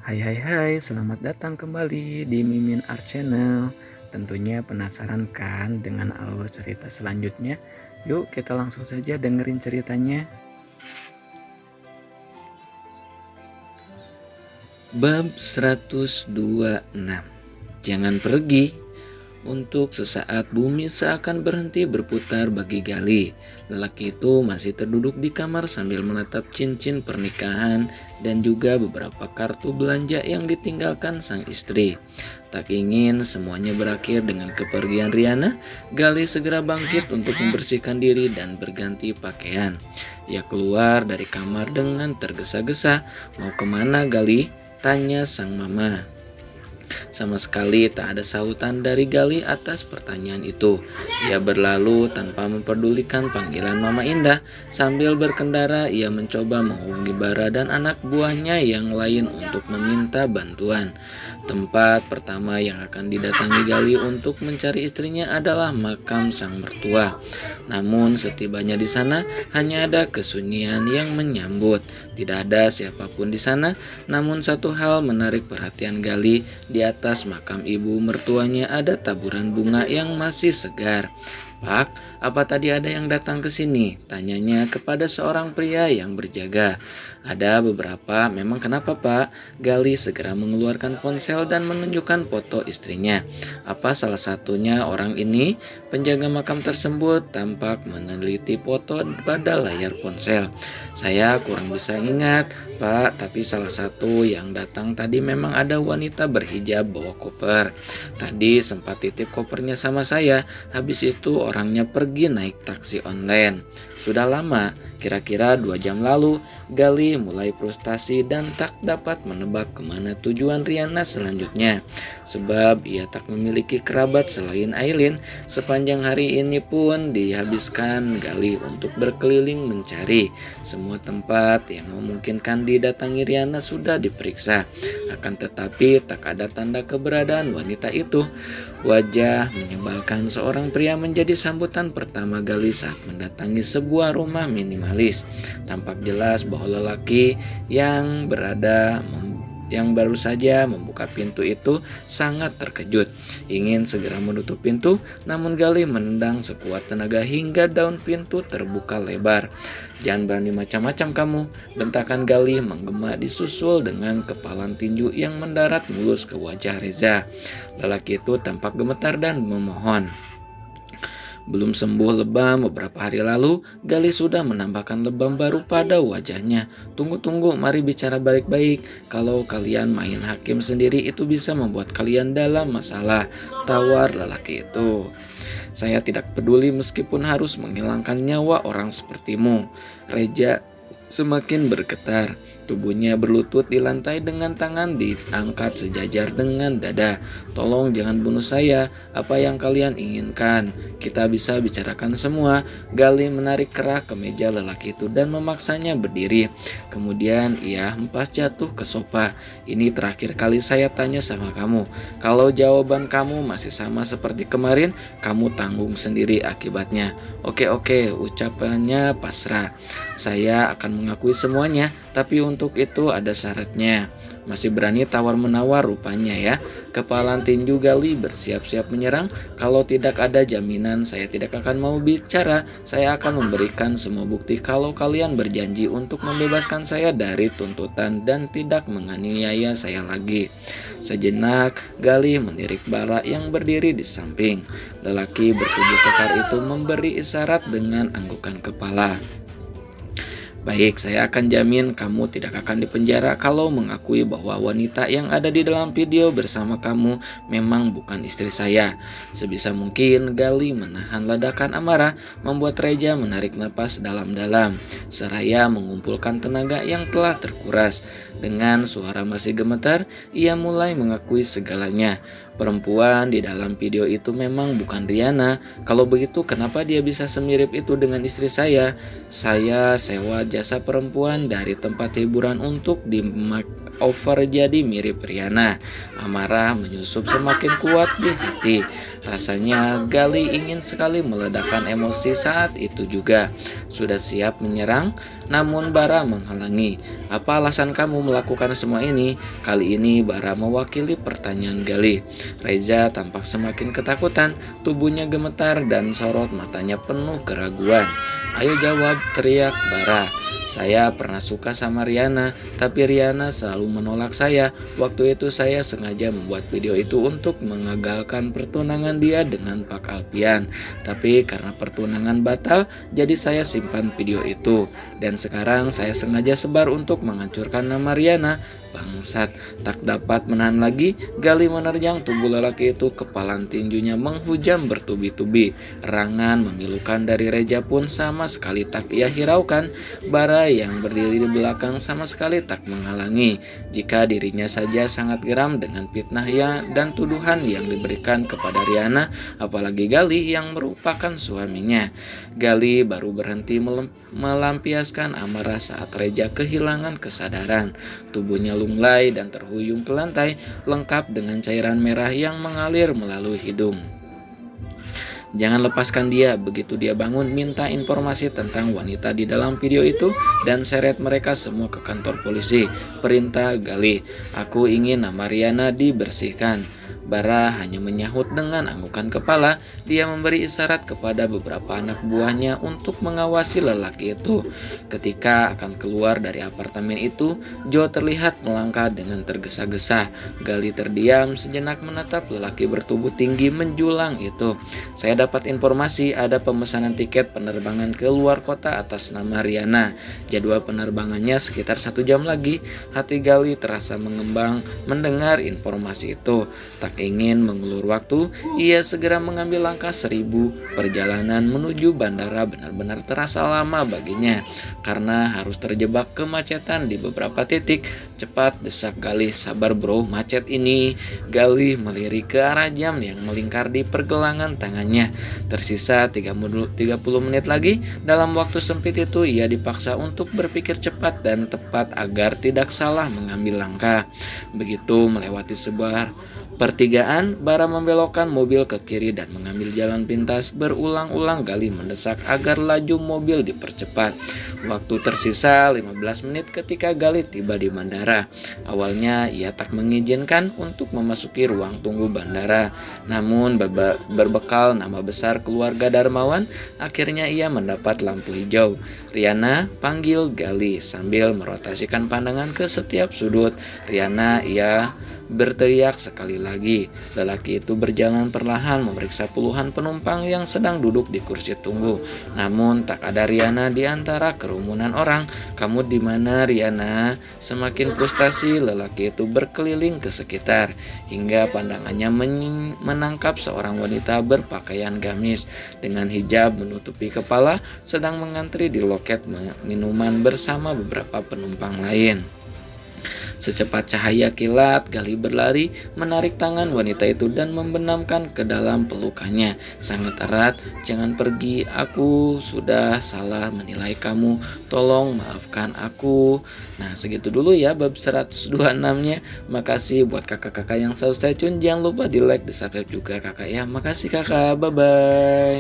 Hai, selamat datang kembali di Mimin Art Channel. Tentunya penasaran kan dengan alur cerita selanjutnya? Yuk kita langsung saja dengerin ceritanya. Bab 126. Jangan pergi. Untuk sesaat bumi seakan berhenti berputar bagi Gali. Lelaki itu masih terduduk di kamar sambil menatap cincin pernikahan dan juga beberapa kartu belanja yang ditinggalkan sang istri. Tak ingin semuanya berakhir dengan kepergian Riana, Gali segera bangkit untuk membersihkan diri dan berganti pakaian. Ia keluar dari kamar dengan tergesa-gesa. Mau kemana Gali? Tanya sang mama. Sama sekali tak ada sahutan dari Gali atas pertanyaan itu. Ia berlalu tanpa memperdulikan panggilan Mama Indah. Sambil berkendara, ia mencoba menghubungi Bara dan anak buahnya yang lain untuk meminta bantuan. Tempat pertama yang akan didatangi Gali untuk mencari istrinya adalah makam sang mertua. Namun setibanya di sana hanya ada kesunyian yang menyambut. Tidak ada siapapun di sana. Namun satu hal menarik perhatian Gali. Di atas makam ibu mertuanya ada taburan bunga yang masih segar. "Pak, apa tadi ada yang datang ke sini?" tanyanya kepada seorang pria yang berjaga. "Ada beberapa, memang kenapa Pak?" Gali segera mengeluarkan ponsel dan menunjukkan foto istrinya. "Apa salah satunya orang ini?" Penjaga makam tersebut tampak meneliti foto pada layar ponsel. "Saya kurang bisa ingat, Pak, tapi salah satu yang datang tadi memang ada wanita berhijab bawa koper. Tadi sempat titip kopernya sama saya, habis itu orangnya pergi naik taksi online. Sudah lama, kira-kira 2 jam lalu." Gali mulai frustasi dan tak dapat menebak kemana tujuan Riana selanjutnya. Sebab ia tak memiliki kerabat selain Aileen. Sepanjang hari ini pun dihabiskan Gali untuk berkeliling mencari. Semua tempat yang memungkinkan didatangi Riana sudah diperiksa. Akan tetapi tak ada tanda keberadaan wanita itu. Wajah menyebalkan seorang pria menjadi sambutan pertama Gali saat mendatangi sebuah rumah minimalis. Tampak jelas bahwa lelaki yang baru saja membuka pintu itu sangat terkejut. Ingin segera menutup pintu, namun Gali menendang sekuat tenaga hingga daun pintu terbuka lebar. "Jangan berani macam-macam kamu," bentakan Gali menggema disusul dengan kepalan tinju yang mendarat mulus ke wajah Reza. Lelaki itu tampak gemetar dan memohon. Belum sembuh lebam beberapa hari lalu, Gali sudah menambahkan lebam baru pada wajahnya. Tunggu, mari bicara baik-baik. Kalau kalian main hakim sendiri itu bisa membuat kalian dalam masalah," tawar lelaki itu. "Saya tidak peduli meskipun harus menghilangkan nyawa orang sepertimu." Reza semakin bergetar. Tubuhnya berlutut di lantai dengan tangan diangkat sejajar dengan dada. "Tolong jangan bunuh saya. Apa yang kalian inginkan? Kita bisa bicarakan semua." Gali menarik kerah ke meja lelaki itu dan memaksanya berdiri. Kemudian ia hempas jatuh ke sofa. "Ini terakhir kali saya tanya sama kamu. Kalau jawaban kamu masih sama seperti kemarin, kamu tanggung sendiri akibatnya." Oke, ucapannya pasrah. "Saya akan mengakui semuanya, tapi untuk itu ada syaratnya." Masih berani tawar-menawar rupanya ya. Kepalan tinju Gali bersiap-siap menyerang. "Kalau tidak ada jaminan, saya tidak akan mau bicara. Saya akan memberikan semua bukti kalau kalian berjanji untuk membebaskan saya dari tuntutan dan tidak menganiaya saya lagi." Sejenak, Gali melirik Bara yang berdiri di samping. Lelaki bertubuh kekar itu memberi isyarat dengan anggukan kepala. "Baik, saya akan jamin kamu tidak akan dipenjara kalau mengakui bahwa wanita yang ada di dalam video bersama kamu memang bukan istri saya." Sebisa mungkin Gali menahan ledakan amarah, membuat Reza menarik napas dalam-dalam, seraya mengumpulkan tenaga yang telah terkuras. Dengan suara masih gemetar, ia mulai mengakui segalanya. "Perempuan di dalam video itu memang bukan Riana. Kalau begitu kenapa dia bisa semirip itu dengan istri saya? Saya sewa jasa perempuan dari tempat hiburan untuk over jadi mirip Riana. Amarah menyusup semakin kuat di hati. Rasanya Gali ingin sekali meledakkan emosi saat itu juga. Sudah siap menyerang, namun Bara menghalangi. Apa alasan kamu melakukan semua ini? Kali ini Bara mewakili pertanyaan Gali. Reza tampak semakin ketakutan, tubuhnya gemetar dan sorot matanya penuh keraguan. Ayo jawab, teriak Bara. Saya pernah suka sama Riana, tapi Riana selalu menolak saya. Waktu itu saya sengaja membuat video itu untuk mengagalkan pertunangan dia dengan Pak Alpian. Tapi karena pertunangan batal, jadi saya simpan video itu. Dan sekarang saya sengaja sebar untuk menghancurkan nama Riana. Bangsat, tak dapat menahan lagi, Gali menerjang tubuh lelaki itu, kepalan tinjunya menghujam bertubi-tubi. Erangan memilukan dari Reza pun sama sekali tak ia hiraukan. Bara yang berdiri di belakang sama sekali tak menghalangi. Jika dirinya saja sangat geram dengan fitnah dan tuduhan yang diberikan kepada Riana, apalagi Gali yang merupakan suaminya. Gali baru berhenti melampiaskan amarah saat Reza kehilangan kesadaran. Tubuhnya lunglai dan terhuyung ke lantai, lengkap dengan cairan merah yang mengalir melalui hidung. Jangan lepaskan dia. Begitu dia bangun, minta informasi tentang wanita di dalam video itu dan seret mereka semua ke kantor polisi. Perintah Gali. Aku ingin nama Riana dibersihkan. Bara hanya menyahut dengan anggukan kepala. Dia memberi isyarat kepada beberapa anak buahnya untuk mengawasi lelaki itu. Ketika akan keluar dari apartemen itu, Joe terlihat melangkah dengan tergesa-gesa. Gali terdiam sejenak menatap lelaki bertubuh tinggi menjulang itu. Saya dapat informasi ada pemesanan tiket penerbangan ke luar kota atas nama Riana. Jadwal penerbangannya sekitar 1 jam lagi. Hati Gali terasa mengembang mendengar informasi itu. Tak ingin mengulur waktu, ia segera mengambil langkah 1000. Perjalanan menuju bandara benar-benar terasa lama baginya karena harus terjebak kemacetan di beberapa titik. Cepat, desak Gali. Sabar bro, macet ini. Gali melirik ke arah jam yang melingkar di pergelangan tangannya. Tersisa 30 menit lagi. Dalam waktu sempit itu ia dipaksa untuk berpikir cepat dan tepat agar tidak salah mengambil langkah. Begitu melewati sebuah pertigaan, Bara membelokkan mobil ke kiri dan mengambil jalan pintas. Berulang-ulang Gali mendesak agar laju mobil dipercepat. Waktu tersisa 15 menit ketika Gali tiba di bandara. Awalnya ia tak mengizinkan untuk memasuki ruang tunggu bandara. Namun berbekal nama besar keluarga Darmawan, akhirnya ia mendapat lampu hijau. Riana, panggil Gali sambil merotasikan pandangan ke setiap sudut. Riana, ia berteriak sekali lagi. Lelaki itu berjalan perlahan memeriksa puluhan penumpang yang sedang duduk di kursi tunggu. Namun tak ada Riana di antara kerumunan orang. Kamu di mana, Riana? Semakin frustasi lelaki itu berkeliling ke sekitar hingga pandangannya menangkap seorang wanita berpakaian gamis dengan hijab menutupi kepala sedang mengantri di loket minuman bersama beberapa penumpang lain. Secepat cahaya kilat, Gali berlari, menarik tangan wanita itu dan membenamkan ke dalam pelukannya sangat erat. Jangan pergi, aku sudah salah menilai kamu. Tolong maafkan aku. Nah, segitu dulu ya bab 126-nya. Makasih buat kakak-kakak yang selalu stay tune. Jangan lupa di like, di subscribe juga kakak ya. Makasih kakak, bye-bye.